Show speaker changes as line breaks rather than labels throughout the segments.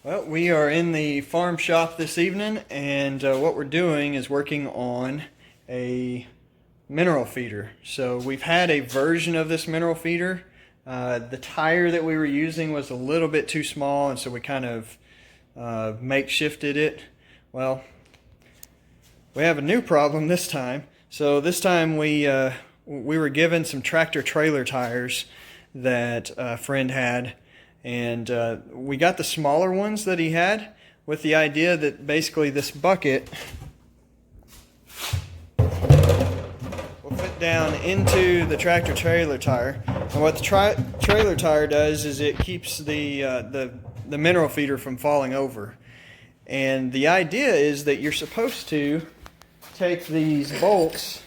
Well, we are in the farm shop this evening, and what we're doing is working on a mineral feeder. So we've had a version of this mineral feeder. The tire that we were using was a little bit too small, and so we kind of makeshifted it. Well, we have a new problem this time. So this time we were given some tractor trailer tires that a friend had. And we got the smaller ones that he had with the idea that basically this bucket will fit down into the tractor trailer tire. And what the trailer tire does is it keeps the mineral feeder from falling over. And the idea is that you're supposed to take these bolts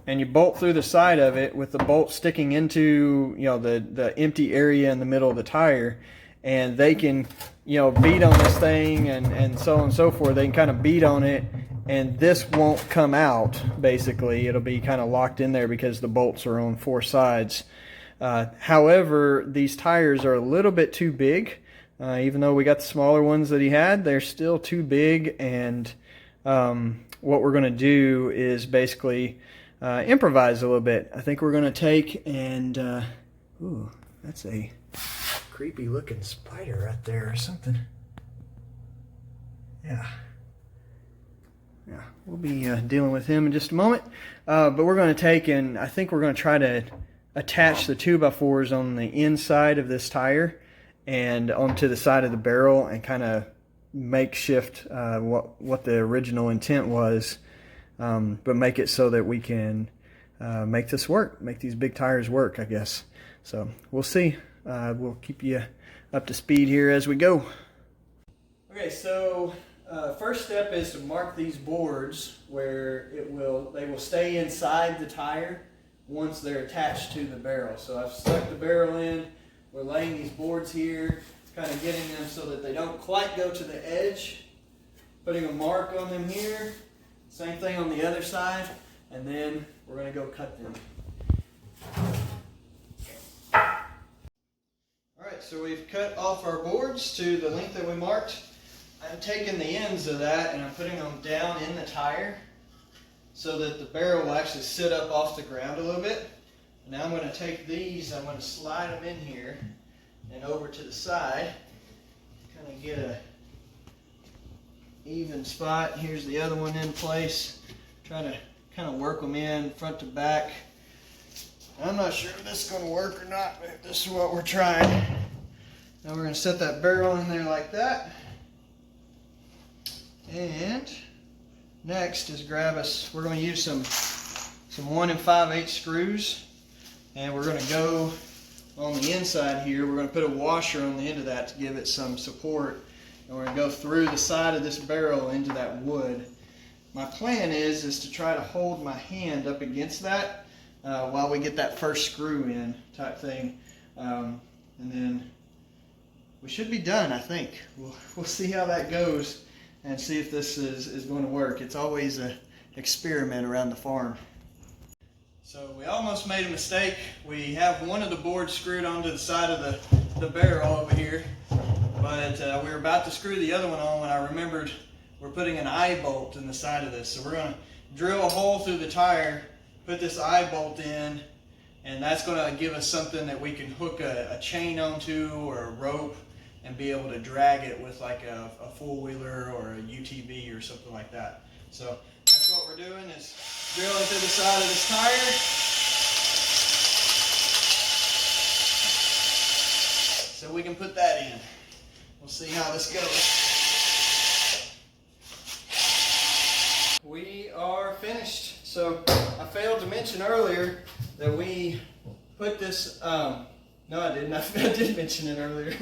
and you bolt through the side of it with the bolt sticking into, the empty area in the middle of the tire, and they can, beat on this thing and so on and so forth. They can kind of beat on it, and this won't come out. Basically, it'll be kind of locked in there because the bolts are on four sides. However, these tires are a little bit too big. Even though we got the smaller ones that he had, they're still too big. And what we're going to do is basically improvise a little bit. I think we're going to take and ooh, that's a creepy looking spider right there or something. Yeah, we'll be dealing with him in just a moment, but we're going to take and I think we're going to try to attach the 2x4s on the inside of this tire and onto the side of the barrel and kind of makeshift what the original intent was. But make it so that we can make this work, make these big tires work, I guess. So we'll see. We'll keep you up to speed here as we go. Okay, so first step is to mark these boards where they will stay inside the tire once they're attached to the barrel. So I've stuck the barrel in. We're laying these boards here, kind of getting them so that they don't quite go to the edge. Putting a mark on them here. Same thing on the other side, and then we're going to go cut them. Alright, so we've cut off our boards to the length that we marked. I'm taking the ends of that and I'm putting them down in the tire so that the barrel will actually sit up off the ground a little bit. Now I'm going to take these, I'm going to slide them in here and over to the side, kind of get a even spot. Here's the other one in place. Trying to kind of work them in front to back. I'm not sure if this is going to work or not, but this is what we're trying. Now we're going to set that barrel in there like that. And next is grab us, we're going to use some 1 5/8 screws, and we're going to go on the inside here. We're going to put a washer on the end of that to give it some support. And we're going to go through the side of this barrel into that wood. My plan is to try to hold my hand up against that while we get that first screw in type thing. And then we should be done, I think. We'll see how that goes and see if this is going to work. It's always an experiment around the farm. So we almost made a mistake. We have one of the boards screwed onto the side of the barrel over here. But we were about to screw the other one on when I remembered we're putting an eye bolt in the side of this. So we're going to drill a hole through the tire, put this eye bolt in, and that's going to give us something that we can hook a chain onto or a rope and be able to drag it with like a four-wheeler or a UTV or something like that. So that's what we're doing, is drilling through the side of this tire. So we can put that in. We'll see how this goes. We are finished. So I failed to mention earlier that we put this, no I didn't, I did mention it earlier.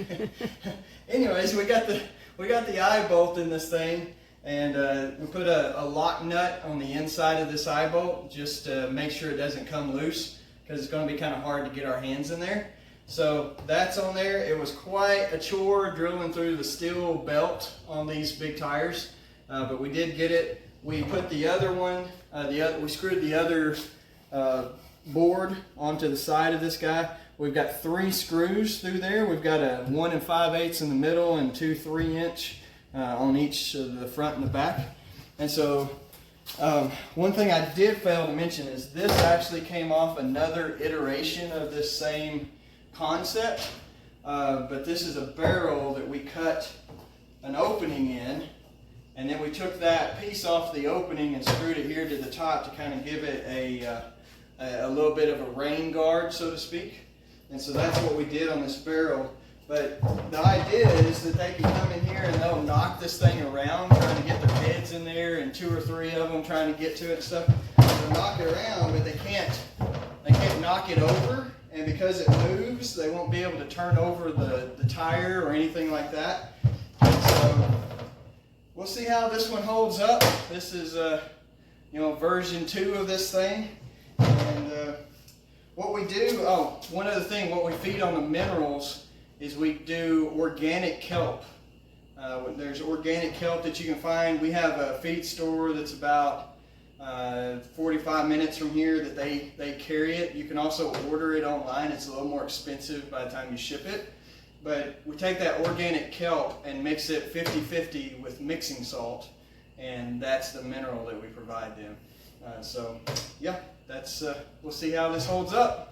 Anyways, we got the eye bolt in this thing, and we put a lock nut on the inside of this eye bolt just to make sure it doesn't come loose, because it's going to be kind of hard to get our hands in there. So that's on there. It was quite a chore drilling through the steel belt on these big tires, but we did get it. We put the other one, we screwed the other board onto the side of this guy. We've got 3 screws through there. We've got a 1 5/8 in the middle and 2 3-inch on each of the front and the back. And so one thing I did fail to mention is this actually came off another iteration of this same concept, but this is a barrel that we cut an opening in, and then we took that piece off the opening and screwed it here to the top to kind of give it a little bit of a rain guard, so to speak. And so that's what we did on this barrel. But the idea is that they can come in here and they'll knock this thing around, trying to get their heads in there, and 2 or 3 of them trying to get to it and stuff. They'll knock it around, but they can't knock it over. And because it moves, they won't be able to turn over the tire or anything like that. And so we'll see how this one holds up. This is version 2 of this thing. And what we do, one other thing, what we feed on the minerals is we do organic kelp. There's organic kelp that you can find. We have a feed store that's about 45 minutes from here that they carry it. You can also order it online. It's a little more expensive by the time you ship it. But we take that organic kelp and mix it 50-50 with mixing salt, and that's the mineral that we provide them. So yeah, that's we'll see how this holds up.